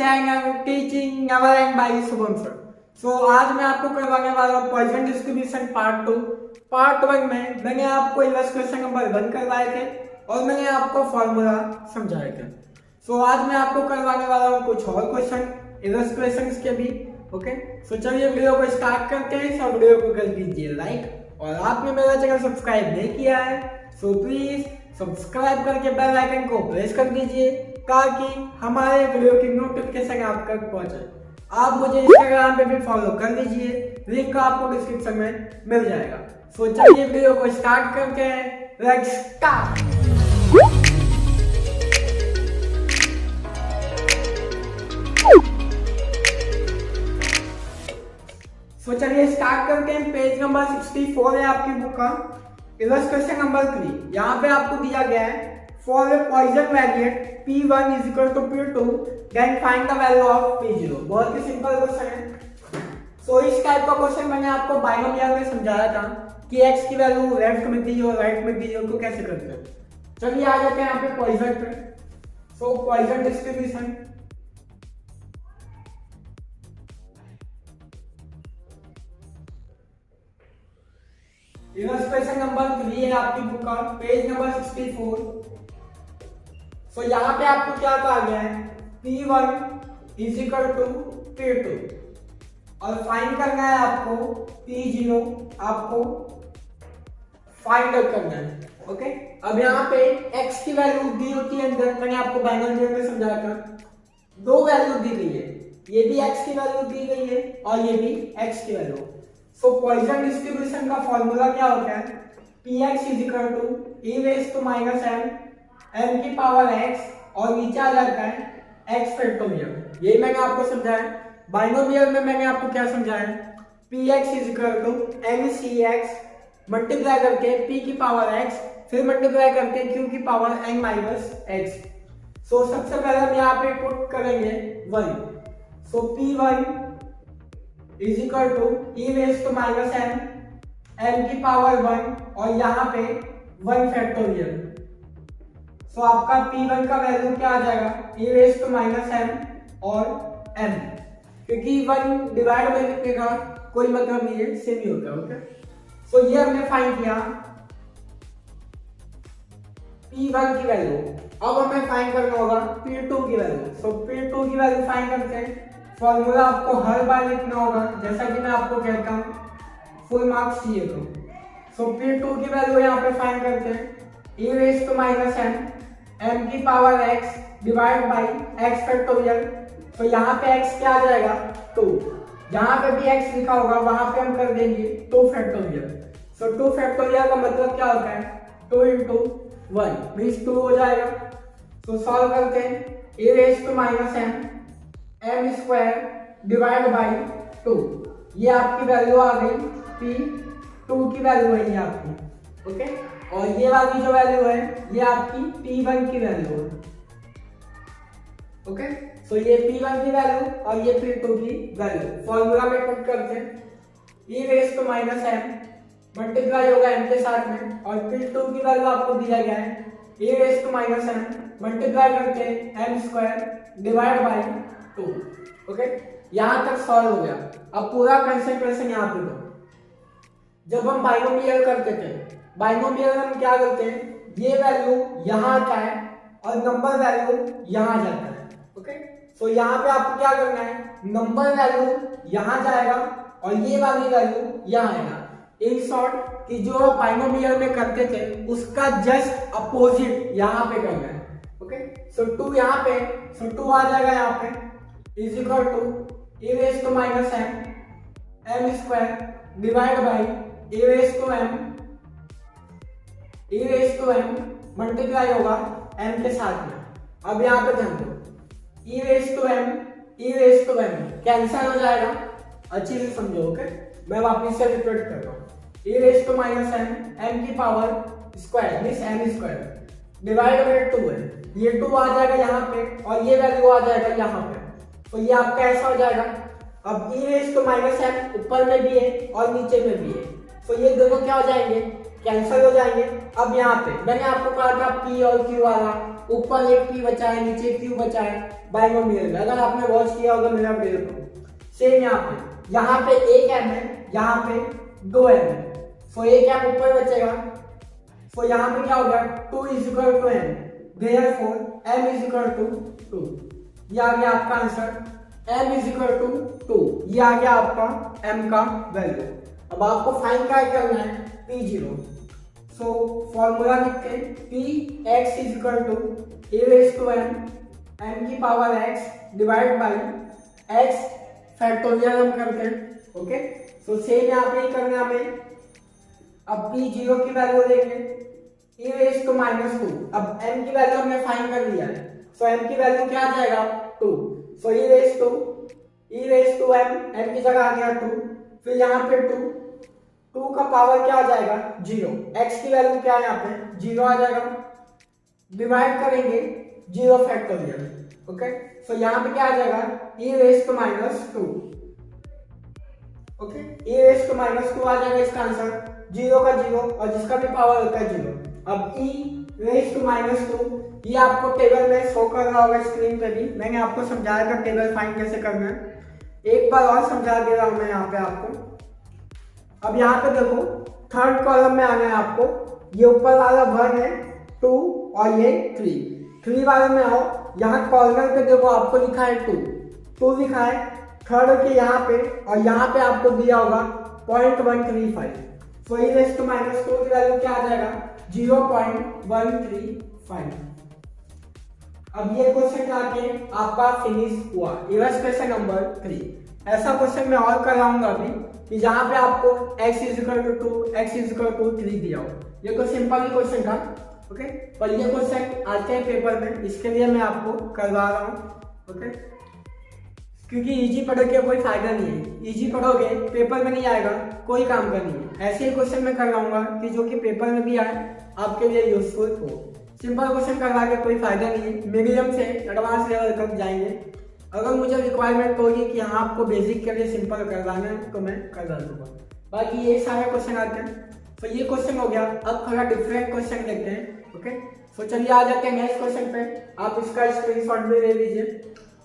Channel teaching never end by Shubham sir. So आज मैं आपको करवाने वाला हूँ पॉइजन डिस्ट्रीब्यूशन पार्ट 2। पार्ट 1 में मैंने आपको इलस्ट्रेशन नंबर 1 करवाए थे और मैंने आपको फॉर्मूला समझाए थे। सो आज मैं आपको करवाने वाला हूँ कुछ और क्वेश्चन इलस्ट्रेशन के भी। ओके, सो चलिए वीडियो को स्टार्ट करते हैं। सब वीडियो को कर दीजिए लाइक और आपने मेरा चैनल सब्सक्राइब नहीं किया है सो प्लीज सब्सक्राइब करके बेल आइकन को प्रेस कर दीजिए ताकि हमारे वीडियो की नोटिफिकेशन आप तक पहुंचे। आप मुझे इंस्टाग्राम पे भी फॉलो कर लीजिए, लिंक आपको डिस्क्रिप्शन में मिल जाएगा। सो चलिए वीडियो को स्टार्ट करते हैं। Let's start. सो चलिए स्टार्ट करते हैं। पेज नंबर 64 है आपकी बुक का। इलस्ट्रेशन नंबर 3 यहाँ पे आपको दिया गया है for a Poisson variant P1 is equal to P2 then find the value of P0। बहुत ही सिंपल क्वेश्चन है। सो इस टाइप का क्वेश्चन मैंने आपको बाइनोमियल में समझाया था कि x की वैल्यू लेफ्ट में दी और राइट में दी हो तो कैसे करते हैं। चलिए आ जाते हैं यहाँ पे पॉइजन पे। सो पॉइजन डिस्ट्रीब्यूशन इलस्ट्रेशन नंबर 3 है आपकी बुक का, पेज नंबर 64। सो यहाँ पे आपको क्या कहा गया है P1 is equal to P2 और फाइंड करना है आपको P0, आपको फाइंड आउट करना है। ओके, अब यहाँ पे x की वैल्यू दी होती है अंदर, मैंने आपको बाइनोमियल में समझाया था। दो वैल्यू दी गई है, ये भी x की वैल्यू दी गई है और ये भी x की वैल्यू। सो पॉइजन डिस्ट्रीब्यूशन का फॉर्मूला क्या होता है Px is equal to e raise to minus m की पावर x और नीचे आ जाता है x फैक्टोरियल। ये मैंने आपको समझाया। बाइनोमियल में मैंने आपको क्या समझाया Px is equal to mcx multiply करके p की पावर x फिर मल्टीप्लाई करके q की power n minus x। So सबसे पहले हम यहाँ पे पुट करेंगे 1। So P1 is equal to e raise to minus m की पावर 1 और यहाँ पे 1 फैक्टोरियल। सो आपका P1 का वैल्यू क्या आ जाएगा e raise to minus m और m, क्योंकि 1 डिवाइड बाय कितने का कोई मतलब नहीं है, सेम ही होता है। ओके, सो ये हमने फाइंड किया P1 की वैल्यू। अब हमें फाइंड करना होगा P2 की वैल्यू। सो P2 की वैल्यू फाइंड करते हैं। फॉर्मूला आपको हर बार लिखना होगा जैसा कि मैं आपको कहता हूँ, फुल मार्क्स चाहिए तो। सो P2 की वैल्यू यहाँ पे फाइंड करते हैं e raise to minus m की power x divide by x factorial. तो यहाँ पे x क्या आ जाएगा 2, जहाँ पे भी x लिखा होगा वहां पे हम कर देंगे 2 फैक्टोरियल। सो 2 फैक्टोरियल का मतलब क्या होता है 2 इंटू 1 मीन्स 2 हो जाएगा। तो सॉल्व करते हैं e raise to minus m square divide by 2। ये आपकी वैल्यू आ गई P2 की वैल्यू है ये आपकी। ओके, और ये वाली जो वैल्यू है ये आपकी P1 की वैल्यू है। ओके, सो ये P1 की वैल्यू और ये P2 की वैल्यू फॉर्मूला में पुट करते हैं। e raise to minus m multiply होगा m के साथ में और P2 की वैल्यू आपको दिया गया है e raise to minus m multiply करके m square divide by 2। Okay, यहां तक सॉल्व हो गया। अब पूरा कंसंट्रेशन यहाँ पे दो। जब हम बाइनोमियल करते थे, बाइनोमियल हम क्या करते हैं ये वैल्यू यहाँ आता है और नंबर वैल्यू यहाँ जाता है। ओके, सो यहाँ पे आपको क्या करना है नंबर वैल्यू यहाँ जाएगा और ये वाली वैल्यू यहाँ आएगा। इन शॉर्ट कि जो बाइनोमियल में करते थे उसका जस्ट अपोजिट यहाँ पे करना है। ओके, सो 2 यहाँ पे, सो 2 आ जाएगा यहाँ पे is equal to e raise to minus m square divide by e raise to m multiply होगा m के साथ में। अब यहाँ पे ध्यान दो e raise to m cancel हो जाएगा, अच्छी से समझो। ओके, मैं वापस से रिपीट कर रहा हूँ e raise to minus m की power square means m square divide by 2 है। ये 2 आ जाएगा यहाँ पे और ये वैल्यू आ जाएगा यहाँ पे। तो ये आपका ऐसा हो जाएगा। अब e raise to minus m ऊपर में भी है और नीचे में भी है, तो ये दोनों क्या हो जाएंगे कैंसिल हो जाएंगे। अब यहाँ पे मैंने आपको कहा था P और Q वाला ऊपर एक p बचा है, नीचे q बचा है बाइनोमियल में, अगर आपने वॉच किया होगा मेरा वीडियो को। सेम यहाँ पे एक m है, यहाँ पे 2m है, सो एक m ऊपर बचेगा, सो यहाँ पे क्या होगा 2 is equal to m, therefore m is equal to 2। ये आ गया आपका answer, m is equal to 2, ये आ गया आपका m का वैल्यू। अब आपको फाइंड क्या करना है p0, सो फॉर्मूला लिखते हैं p x is equal to a raise to m की power x divide by x factorial हम करते हैं। ओके, सो सेम यहाँ पे ही करना है हमें। अब p0 की वैल्यू लेंगे e रेज टू -2, अब m की वैल्यू हमने फाइंड कर लिया है, सो m की वैल्यू क्या आ जाएगा 2, सो e रेज टू m की जगह आ गया 2, फिर यहाँ पे 2 का पावर क्या आ जाएगा 0, x की वैल्यू क्या है यहाँ पे 0 आ जाएगा, डिवाइड करेंगे 0 फैक्टोरियल। ओके, सो यहाँ पे क्या आ जाएगा e raise to -2, okay, e raise to -2 आ जाएगा इसका आंसर, 0 का 0 और जिसका भी पावर होता है 0। अब e रेज टू -2 ये आपको टेबल में शो कर रहा होगा स्क्रीन पे भी, मैंने आपको समझाया था टेबल फाइंड कैसे करना है, एक बार और समझा दे रहा हूं मैं यहाँ पे आपको। अब यहाँ पे देखो थर्ड कॉलम में आना है आपको, ये ऊपर वाला 1 है 2 और ये 3 वाले में आओ, यहाँ कॉर्नर पे देखो आपको लिखा है 2 लिखा है थर्ड के यहाँ पे, और यहाँ पे आपको दिया होगा 0.135, सो e रेज टू -2 की वैल्यू क्या आ जाएगा 0.135। अब ये क्वेश्चन आके आपका फिनिश हुआ, इलस्ट्रेशन नंबर 3। ऐसा क्वेश्चन मैं और कराऊंगा अभी कि जहां पे आपको x is equal to 2 x is equal to 3 दिया हो। ये तो सिंपल ही क्वेश्चन था, ओके, पर ये क्वेश्चन आते हैं पेपर में, इसके लिए मैं आपको करवा रहा हूँ। ओके, क्योंकि इजी पढ़ के कोई फायदा नहीं है, इजी पढ़ोगे पेपर में नहीं आएगा, कोई काम का नहीं है। ऐसे ही क्वेश्चन मैं करवाऊंगा कि जो कि पेपर में भी आए, आपके लिए यूजफुल हो। सिंपल क्वेश्चन करवा के कोई फायदा नहीं है, मीडियम से एडवांस लेवल तक जाएंगे। अगर मुझे रिक्वायरमेंट होगी कि हाँ आपको बेसिक के लिए सिंपल करवाना है तो मैं करवा दूंगा। बाकी ये सारे क्वेश्चन आते हैं, तो ये क्वेश्चन हो गया। अब थोड़ा डिफरेंट क्वेश्चन देखते हैं। ओके, तो चलिए आ जाते हैं नेक्स्ट क्वेश्चन पे। आप इसका स्क्रीनशॉट भी ले लीजिए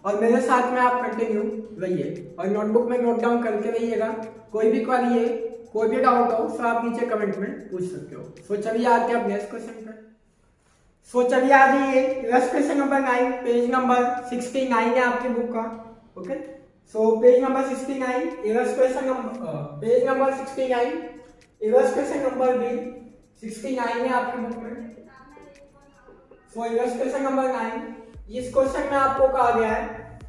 और मेरे साथ में आप कंटिन्यू रहिए और नोटबुक में नोट डाउन करके रहिएगा। कोई भी क्वेरी है, कोई भी डाउट हो तो आप नीचे कमेंट में पूछ सकते हो। सो चलिए आते हैं अब नेक्स्ट क्वेश्चन पे। सो चलिए आ जाइए, क्वेश्चन नंबर 9, पेज नंबर 69 है आपकी बुक का। Okay, so page number 69, illustration number page number 69, illustration number भी 69 है आपकी बुक में। सो इलस्ट्रेशन नंबर 9, इस क्वेश्चन में आपको कहा गया है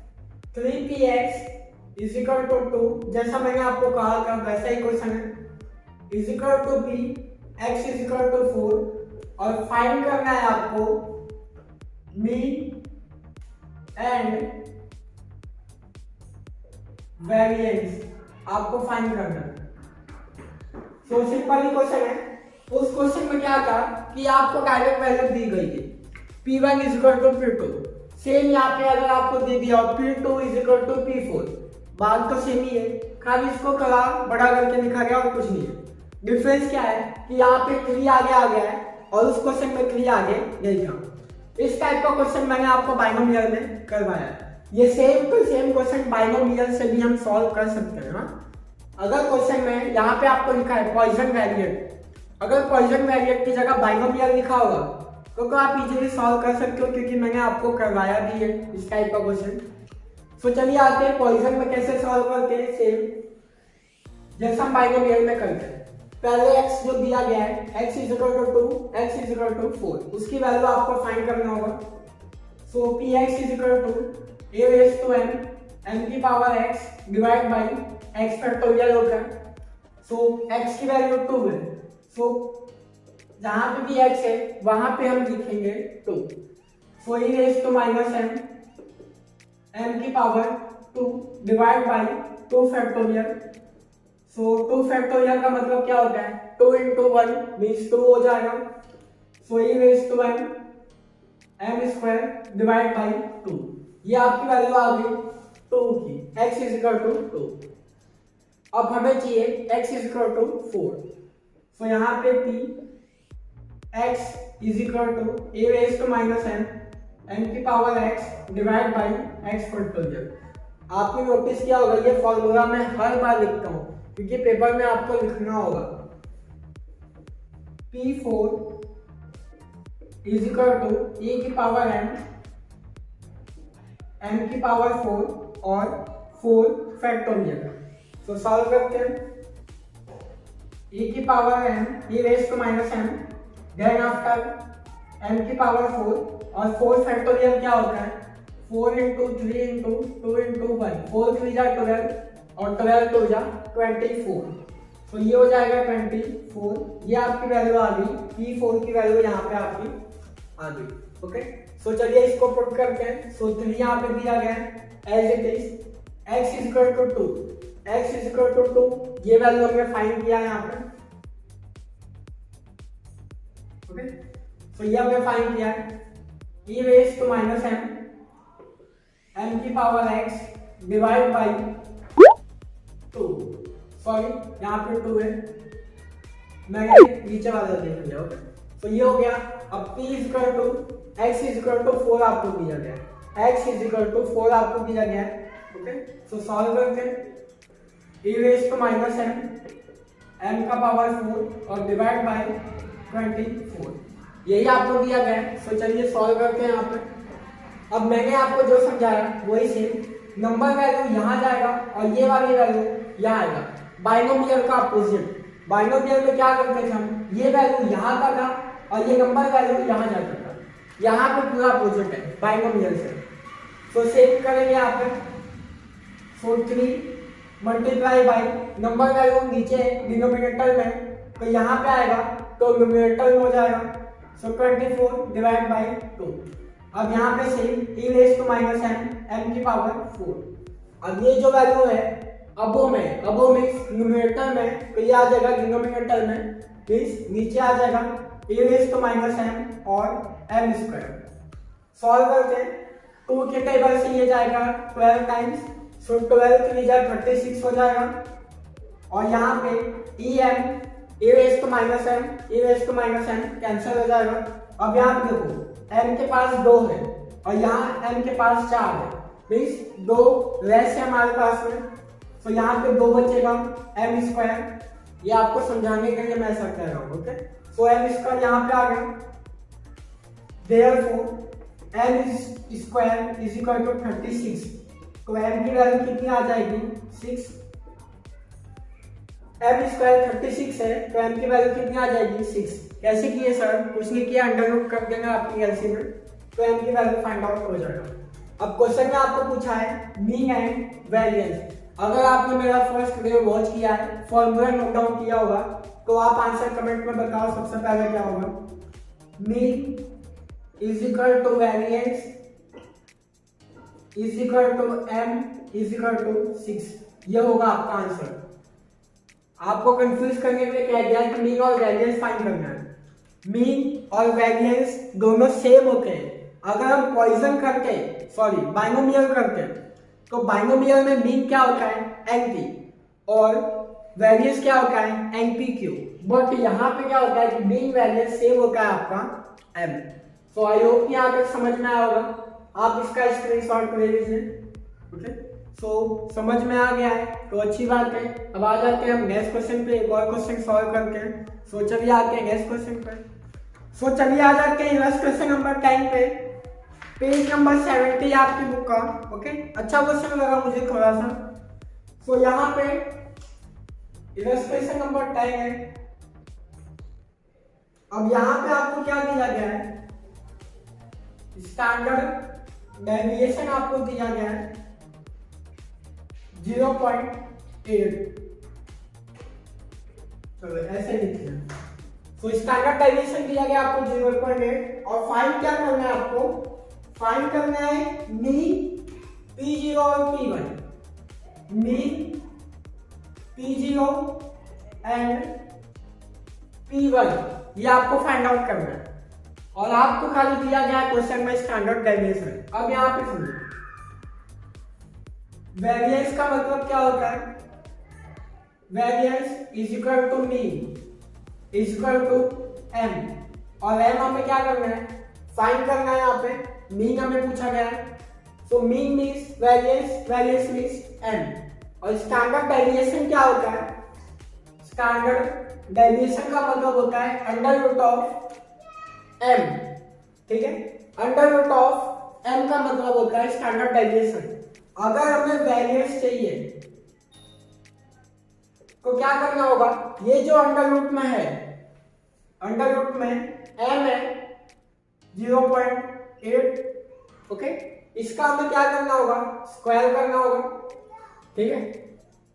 3px इज इक्वल टू 2, जैसा मैंने आपको कहा था वैसा ही क्वेश्चन है, is equal to p x is equal to 4, और फाइंड करना है आपको मीन एंड वेरिएंस, आपको फाइंड करना है। सो सिंपल ही क्वेश्चन है। उस क्वेश्चन में क्या था कि आपको डायरेक्ट वैल्यू दी गई थी p1 is equal to p2, same यहाँ पे अगर आपको दे दिया p2 is equal to p4, बात तो सेम ही है, खाली इसको कला बड़ा करके लिखा गया और कुछ नहीं है। डिफरेंस क्या है कि यहाँ पे 3 आगे आ गया है और उस क्वेश्चन में 3 आगे नहीं था। इस टाइप का क्वेश्चन मैंने आपको बाइनोमियल में करवाया है। ये same to same question binomial से भी हम सॉल्व कर सकते हैं। अगर क्वेश्चन में यहाँ पे आपको लिखा है पॉइजन वेरिएंट, अगर पॉइजन वेरिएंट की जगह बाइनोमियल लिखा होगा तो आप इजीली सॉल्व कर सकते हो, क्योंकि मैंने आपको करवाया भी है इस टाइप का क्वेश्चन। तो चलिए आते हैं पॉइजन में कैसे सॉल्व करते हैं, सेम जैसा हम बाइनोमियल में करते हैं। पहले x जो दिया गया है x is equal to 2 x is equal to 4, उसकी वैल्यू आपको फाइंड करना होगा। So px is equal to a raise to m की power x divide by x factorial होगा। सो x की वैल्यू 2 है, सो जहां पे भी x है वहां पे हम लिखेंगे 2। सो e रेज टू m की power 2 divide by 2 factorial. So 2 factorial का मतलब क्या होता है 2 into 1 मीन्स 2 हो जाएगा। So e raise to m square divide by 2, ये आपकी वैल्यू आ गई 2 की, x इज इक्वल टू 2। अब हमें चाहिए x is equal to 4। So यहाँ पे p x is equal to a raise to m M की power X divide by X factorial. आपने नोटिस किया होगा ये फॉर्मूला मैं हर बार लिखता हूँ क्योंकि पेपर में आपको लिखना होगा। P4 is equal to e की पावर m की पावर 4 और 4 फैक्टोरियल। तो सॉल्व करते हैं। e की power m e raise to minus m, then after m की पावर 4 और 4 फैक्टोरियल क्या होता है 4 इंटू 3 इंटू 2 इंटू 1, 4 3 जा 12 और 12 2 जा 24। तो ये हो जाएगा 24। ये आपकी वैल्यू आ गई, P4 की वैल्यू यहाँ पे आपकी आ गई। ओके, सो चलिए इसको पुट करते हैं। सो 3 यहाँ पे दिया गया है as it is, x is equal to 2, x is equal to 2, ये वैल्यू हमने फाइंड किया है यहाँ पे। ओके, सो ये हमने फाइंड किया है e raise to minus m की power x divide by 2, sorry यहाँ पे 2 है, मैंने नीचे वाला देख लिया। ओके, तो ये हो गया। अब p is equal to x is equal to 4 आपको दिया गया है, x इज इक्वल टू 4 आपको दिया गया है। ओके, सो सॉल्व करते हैं। e raise to minus m का पावर 4 और डिवाइड बाय 24, यही आपको दिया गया है। सो चलिए सॉल्व करते हैं यहाँ पे। अब मैंने आपको जो समझाया वही सेम, नंबर वैल्यू यहाँ जाएगा और ये वाली वैल्यू यहाँ आएगा। बाइनोमियल का अपोजिट, बाइनोमियल में क्या करते थे हम, ये वैल्यू यहाँ का था और ये नंबर वैल्यू यहाँ जाता था, यहाँ पे पूरा अपोजिट है बाइनोमियल से। तो सेम करेंगे यहाँ पे। सो 3 मल्टीप्लाई बाई नंबर वैल्यू नीचे डिनोमिनेटर में, तो यहाँ पे आएगा तो न्यूमरेटर में हो जाएगा। So 24 divide by 2। अब यहाँ पे same e raise to minus m की पावर 4। अब ये जो वैल्यू है अबो में न्यूमरेटर में, तो ये आ जाएगा डिनोमिनेटर में, प्लीज नीचे आ जाएगा e raise to minus m और m स्क्वायर। सॉल्व करते हैं। 2 के टेबल से ये जाएगा 12 टाइम्स, सो 12 3 जा 36 हो जाएगा और यहाँ पे e raise to minus m cancel हो जाएगा। अब यहाँ पे देखो m के पास 2 है और यहाँ m के पास 4 है, मीन्स 2 लेस है हमारे पास में, तो यहाँ पे 2 बचेगा m स्क्वायर। ये आपको समझाने के लिए मैं ऐसा कह रहा हूँ। ओके, सो m स्क्वायर यहाँ पे आ गया। Therefore m square is equal to 36, तो m की वैल्यू कितनी आ जाएगी 6। m स्क्वायर 36 है तो m की वैल्यू कितनी आ जाएगी 6। कैसे किए सर, कुछ नहीं किया, अंडर रूट कर देना आपकी एलसी में, तो m की वैल्यू फाइंड आउट हो जाएगा। अब क्वेश्चन में आपको पूछा है मीन एंड वेरिएंस। अगर आपने मेरा फर्स्ट वीडियो वॉच किया है, फॉर्मूला नोट डाउन किया होगा, तो आप आंसर कमेंट में बताओ सबसे पहले क्या होगा। Mean is equal to variance is equal to m is equal to 6, ये होगा आपका आंसर। आपको कंफ्यूज करने के लिए कह दिया कि मीन और वेरिएंस फाइंड करना है। मीन और वेरिएंस दोनों सेम होते हैं। अगर हम पॉइजन करते, सॉरी बाइनोमियल करते, तो बाइनोमियल में मीन क्या होता है np और वेरिएंस क्या होता है npq, बट यहाँ पे क्या होता है कि मीन वेरिएंस सेम होता है आपका m। सो आई होप कि यहाँ तक समझ में आया होगा, आप इसका स्क्रीनशॉट ले लीजिए। ओके, सो समझ में आ गया है तो अच्छी बात है। अब आ जाते हैं हम नेक्स्ट क्वेश्चन पे, एक और क्वेश्चन सॉल्व करते हैं। सो चलिए आते हैं नेक्स्ट क्वेश्चन पे। सो चलिए आ जाते हैं नेक्स्ट क्वेश्चन नंबर 10 पे, पेज नंबर 70 आपकी बुक का। ओके, अच्छा क्वेश्चन लगा मुझे थोड़ा सा। सो यहाँ पे इलस्ट्रेशन नंबर 10 है। अब यहाँ पे आपको क्या दिया गया है, स्टैंडर्ड डेविएशन आपको दिया गया है 0.8। चलो ऐसे लिखते हैं। तो स्टैंडर्ड डेविएशन दिया गया आपको 0.8 और फाइंड क्या करना है, आपको फाइंड करना है मीन P0 और P1, mean P0 and P1, ये आपको फाइंड आउट करना है और आपको खाली दिया गया क्वेश्चन में स्टैंडर्ड डेविएशन। अब यहाँ पे सुनिए, वेरिएंस का मतलब क्या होता है, variance is equal to mean is equal to m, और m हमें क्या करना है फाइंड करना है। यहाँ पे मीन हमें पूछा गया है। So mean means variance, variance means M. और स्टैंडर्ड डेविएशन क्या होता है? स्टैंडर्ड डेविएशन का मतलब होता है अंडर रूट ऑफ एम। ठीक है, अंडर रूट ऑफ एम का मतलब होता है स्टैंडर्ड डेविएशन। अगर हमें वेरिएंस चाहिए तो क्या करना होगा? ये जो अंडर रूट में है, अंडर रूट में एम है 0.8, ओके, इसका हमें क्या करना होगा? स्क्वायर करना होगा। ठीक है,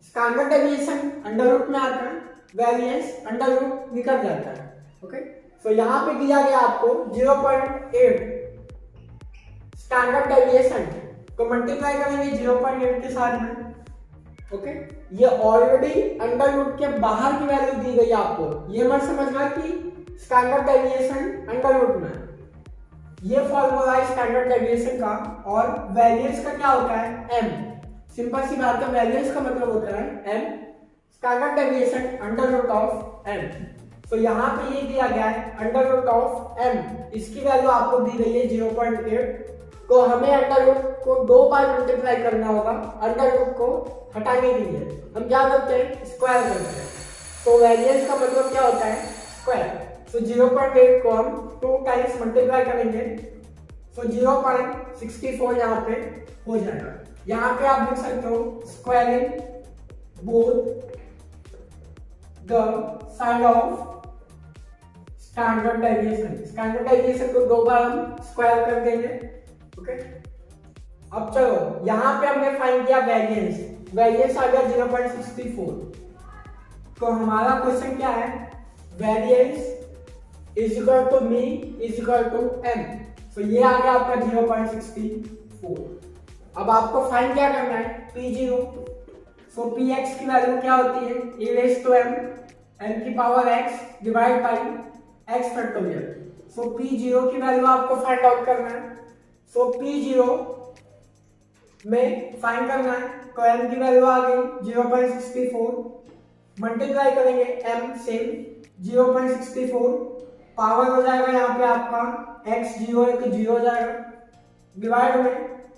स्टैंडर्ड डेविएशन अंडर रूट में आता है, वेरिएंस अंडर रूट निकल जाता है। ओके, तो यहां पे दिया गया आपको 0.8 स्टैंडर्ड डेविएशन, तो मल्टीप्लाई करेंगे 0.8 के साथ में। ओके, ये ऑलरेडी अंडर रूट के बाहर की वैल्यू दी गई आपको, ये मत समझना कि स्टैंडर्ड डेविएशन अंडर रूट में। ये फॉर्मूला है स्टैंडर्ड डेविएशन का, और वेरिएंस का क्या होता है? एम। सिंपल सी बात है, वेरिएंस का मतलब होता है M, standard deviation under root of M. तो यहाँ पे ये दिया गया है अंडर रूट ऑफ एम, इसकी वैल्यू आपको दी गई है 0.8। तो हमें अंडर रूट को 2 बार मल्टीप्लाई करना होगा, अंडर रूट को हटाने के लिए हम क्या करते हैं? स्क्वायर करते हैं। तो वेरिएंस का मतलब क्या होता है? स्क्वायर। तो 0.8 को हम 2 टाइम्स मल्टीप्लाई करेंगे, तो 0.64 यहाँ पे हो जाएगा। यहाँ पे आप लिख सकते हो squaring both the side of standard deviation. Standard deviation को 2 बार हम स्क्वायर कर देंगे। ओके, अब चलो यहाँ पे हमने फाइंड किया वेरिएंस, वेरिएंस आ गया 0.64। तो हमारा क्वेश्चन क्या है? Variance is equal to mean is equal to M. तो ये आ गया आपका 0.64। अब आपको फाइंड क्या करना है? P0। सो Px की वैल्यू क्या होती है? e raise to m, n की power x divide by x factorial. So P0 की वैल्यू आपको फाइंड आउट करना है। सो P0 में फाइंड करना है, तो m की वैल्यू आ गई 0.64, मल्टीप्लाई करेंगे m से 0.64, पावर हो जाएगा यहाँ पे आपका x 0 है तो 0 हो जाएगा, डिवाइड में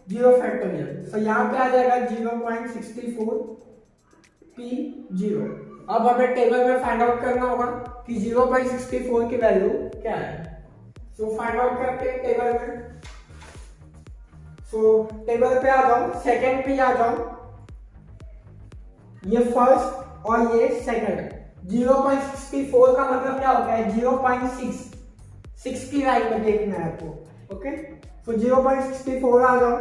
0 फैक्टोरियल। तो यहाँ पे आ जाएगा 0.64 P0। अब हमें टेबल में फाइंड आउट करना होगा कि 0.64 की वैल्यू क्या है। सो फाइंड आउट करते हैं टेबल में। सो टेबल पे आ जाओ, सेकंड पे आ जाओ, ये फर्स्ट और ये सेकंड। 0.64 का मतलब क्या होता है? 0.6 की लाइन में देखना है आपको। ओके, तो 0.64 आ जाओ।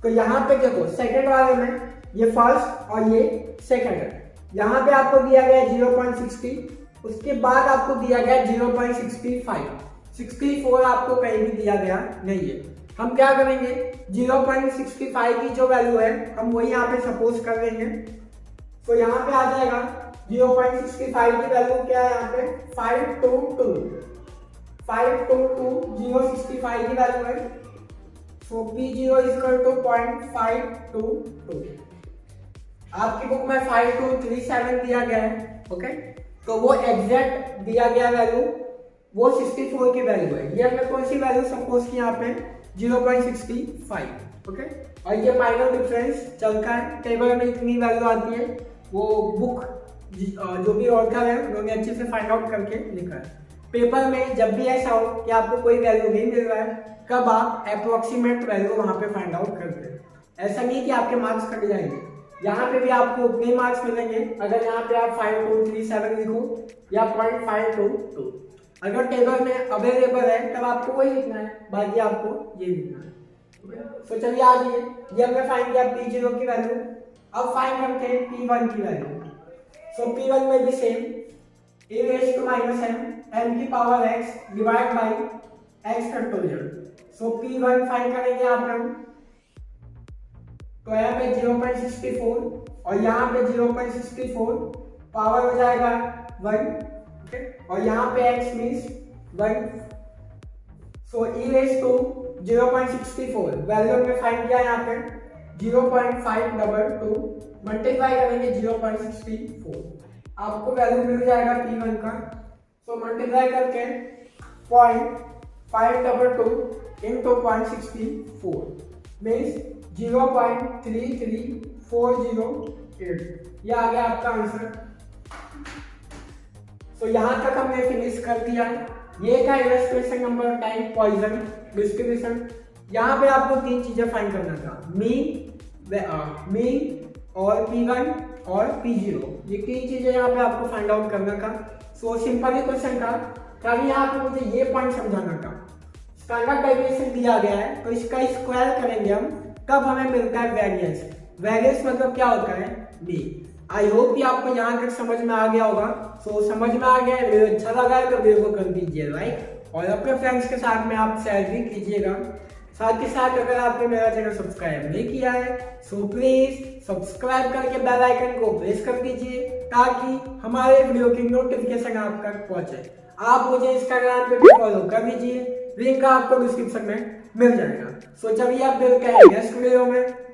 तो यहाँ पे देखो सेकंड वाले में ये फर्स्ट और ये सेकंड, यहाँ पे आपको दिया गया 0.60, उसके बाद आपको दिया गया 0.65। 64 आपको कहीं भी दिया गया नहीं है। हम क्या करेंगे? 0.65 की जो वैल्यू है हम वही यहाँ पे सपोज कर देंगे। तो यहाँ पे आ जाएगा 0.65 की वैल्यू क्या है? यहाँ पे 522, 0.65 की वैल्यू है। सो P0 इज इक्वल टू 0.522। आपकी बुक में 5237 दिया गया है। ओके, तो वो एग्जैक्ट दिया गया वैल्यू वो 64 की वैल्यू है। ये हमने कौन सी वैल्यू सपोज की? यहाँ पे 0.65। ओके, और ये माइनर डिफरेंस चलता है, टेबल में इतनी वैल्यू आती है, वो बुक जो भी ऑथर है उन्होंने अच्छे से फाइंड आउट करके लिखा है। पेपर में जब भी ऐसा हो कि आपको कोई वैल्यू नहीं मिल रहा है, कब आप अप्रोक्सीमेट वैल्यू वहां पे फाइंड आउट करते हैं। ऐसा नहीं कि आपके मार्क्स कट जाएंगे, यहाँ पे भी आपको उतने मार्क्स मिलेंगे अगर यहाँ पे आप 5237 लिखो या 0.522। अगर टेबल में अवेलेबल है तब आपको वही लिखना है, बाकी आपको ये लिखना है। तो चलिए आ जाइए, ये हमने फाइंड किया P0 की वैल्यू। अब फाइंड करते हैं P1 की वैल्यू। सो P1 में भी same, e raise to minus m, n की power x divide by x factorial. So P1 find करेंगे यहाँ पे हम, तो यहाँ पे 0.64 और यहाँ पे 0.64, पावर हो जाएगा 1, और यहाँ पे x means 1। So e raise to 0.64 value हमने फाइंड किया यहाँ पे 0.522, मल्टीप्लाई करेंगे 0.64, आपको वैल्यू मिल जाएगा P1 का। सो मल्टीप्लाई करके 522 into 0.64 means 0.33408। ये आ गया आपका आंसर। तो यहाँ तक हमने फिनिश कर दिया। ये था इलस्ट्रेशन नंबर 10 पॉइजन डिस्ट्रीब्यूशन। यहाँ पे आपको तीन चीजें फाइंड करना था, मीन और P1 और P0। ये तीन चीजें यहाँ पे आपको फाइंड आउट करना था। सो सिंपल ही क्वेश्चन था, खाली यहाँ पे मुझे ये पॉइंट समझाना था। स्टैंडर्ड डेविएशन दिया गया है तो इसका स्क्वायर करेंगे हम, तब हमें मिलता है वेरिएंस। वेरिएंस मतलब क्या होता है, मीन। आई होप कि आपको यहाँ तक समझ में आ गया होगा। सो समझ में आ गया, वीडियो अच्छा लगा है तो वीडियो को कर दीजिए लाइक, और अपने फ्रेंड्स के साथ में आप शेयर भी कीजिएगा। साथ के साथ अगर आपने मेरा चैनल सब्सक्राइब नहीं किया है सो प्लीज सब्सक्राइब करके बेल आइकन को प्रेस कर दीजिए, ताकि हमारे वीडियो की नोटिफिकेशन आप तक पहुंचे। आप मुझे इंस्टाग्राम पे भी फॉलो कर दीजिए, लिंक आपको डिस्क्रिप्शन में मिल जाएगा। सो चलिए आप मिलते हैं नेक्स्ट वीडियो में।